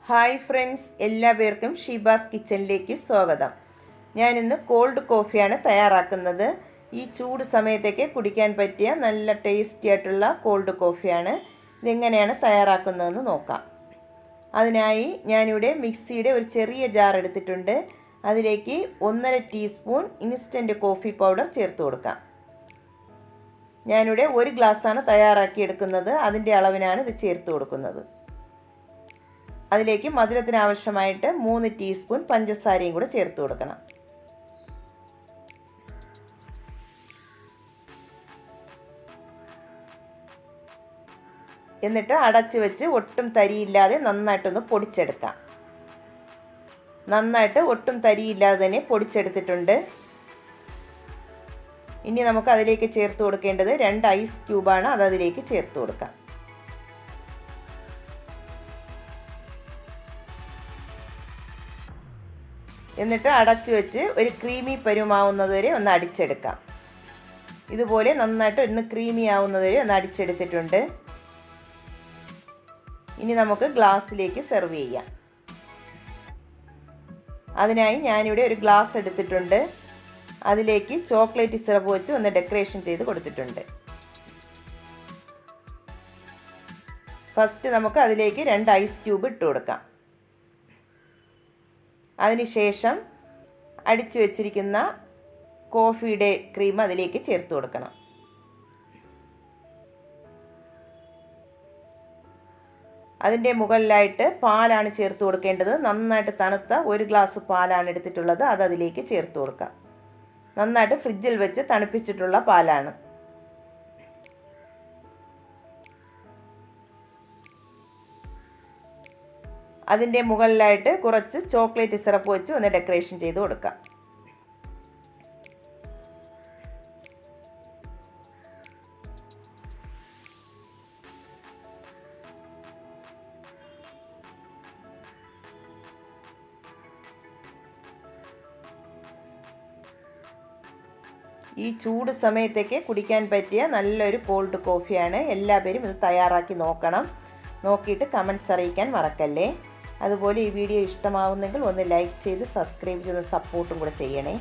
Hi friends, എല്ലാവർക്കും ഷീബാസ് കിച്ചണിലേക്ക് സ്വാഗതം. ഞാനിന്ന് കോൾഡ് കോഫിയാണ് തയ്യാറാക്കുന്നത്. ഈ ചൂട് സമയത്തേക്ക് കുടിക്കാൻ പറ്റിയ നല്ല ടേസ്റ്റി ആയിട്ടുള്ള കോൾഡ് കോഫിയാണ്. ഇതെങ്ങനെയാണ് തയ്യാറാക്കുന്നതെന്ന് നോക്കാം. അതിനായി ഞാനിവിടെ മിക്സിയുടെ ഒരു ചെറിയ ജാർ എടുത്തിട്ടുണ്ട്. അതിലേക്ക് 1.5 ടീസ്പൂൺ ഇൻസ്റ്റൻറ്റ് കോഫി പൗഡർ ചേർത്ത് കൊടുക്കാം. ഞാനിവിടെ 1 ഗ്ലാസ്സാണ് തയ്യാറാക്കിയെടുക്കുന്നത്. അതിൻ്റെ അളവിനാണ് ഇത് ചേർത്ത് കൊടുക്കുന്നത്. അതിലേക്ക് മധുരത്തിന് ആവശ്യമായിട്ട് 3 ടീസ്പൂൺ പഞ്ചസാരയും കൂടെ ചേർത്ത് കൊടുക്കണം. എന്നിട്ട് അടച്ച് വെച്ച് ഒട്ടും തരിയില്ലാതെ നന്നായിട്ടൊന്ന് പൊടിച്ചെടുക്കാം. നന്നായിട്ട് ഒട്ടും തരിയില്ലാതെ തന്നെ പൊടിച്ചെടുത്തിട്ടുണ്ട്. ഇനി നമുക്ക് അതിലേക്ക് ചേർത്ത് കൊടുക്കേണ്ടത് 2 ഐസ് ക്യൂബാണ്. അതിലേക്ക് ചേർത്ത് കൊടുക്കാം. എന്നിട്ട് അടച്ച് വെച്ച് ഒരു ക്രീമി പരുമാവുന്നത് വരെ ഒന്ന് അടിച്ചെടുക്കാം. ഇതുപോലെ നന്നായിട്ട് ഒന്ന് ക്രീമി ആവുന്നത് വരെ ഒന്ന് അടിച്ചെടുത്തിട്ടുണ്ട്. ഇനി നമുക്ക് ഗ്ലാസ്സിലേക്ക് സെർവ് ചെയ്യാം. അതിനായി ഞാനിവിടെ ഒരു ഗ്ലാസ് എടുത്തിട്ടുണ്ട്. അതിലേക്ക് ചോക്ലേറ്റ് സിറപ്പ് വെച്ച് ഒന്ന് ഡെക്കറേഷൻ ചെയ്ത് കൊടുത്തിട്ടുണ്ട്. ഫസ്റ്റ് നമുക്ക് അതിലേക്ക് 2 ഐസ് ക്യൂബ് ഇട്ട് കൊടുക്കാം. അതിനുശേഷം അടിച്ചു വെച്ചിരിക്കുന്ന കോഫിയുടെ ക്രീം അതിലേക്ക് ചേർത്ത് കൊടുക്കണം. അതിൻ്റെ മുകളിലായിട്ട് പാലാണ് ചേർത്ത് കൊടുക്കേണ്ടത്. നന്നായിട്ട് തണുത്ത 1 ഗ്ലാസ് പാലാണ് എടുത്തിട്ടുള്ളത്. അതിലേക്ക് ചേർത്ത് കൊടുക്കാം. നന്നായിട്ട് ഫ്രിഡ്ജിൽ വെച്ച് തണുപ്പിച്ചിട്ടുള്ള പാലാണ്. അതിൻ്റെ മുകളിലായിട്ട് കുറച്ച് ചോക്ലേറ്റ് സിറപ്പ് വെച്ച് ഒന്ന് ഡെക്കറേഷൻ ചെയ്ത് കൊടുക്കാം. ഈ ചൂട് സമയത്തേക്ക് കുടിക്കാൻ പറ്റിയ നല്ലൊരു കോൾഡ് കോഫിയാണ്. എല്ലാവരും ഇത് തയ്യാറാക്കി നോക്കണം. നോക്കിയിട്ട് കമൻറ്റ്സ് അറിയിക്കാൻ മറക്കല്ലേ. അതുപോലെ ഈ വീഡിയോ ഇഷ്ടമാവുന്നെങ്കിൽ ഒന്ന് ലൈക്ക് ചെയ്ത് സബ്സ്ക്രൈബ് ചെയ്ത് സപ്പോർട്ടും കൂടെ ചെയ്യണേ.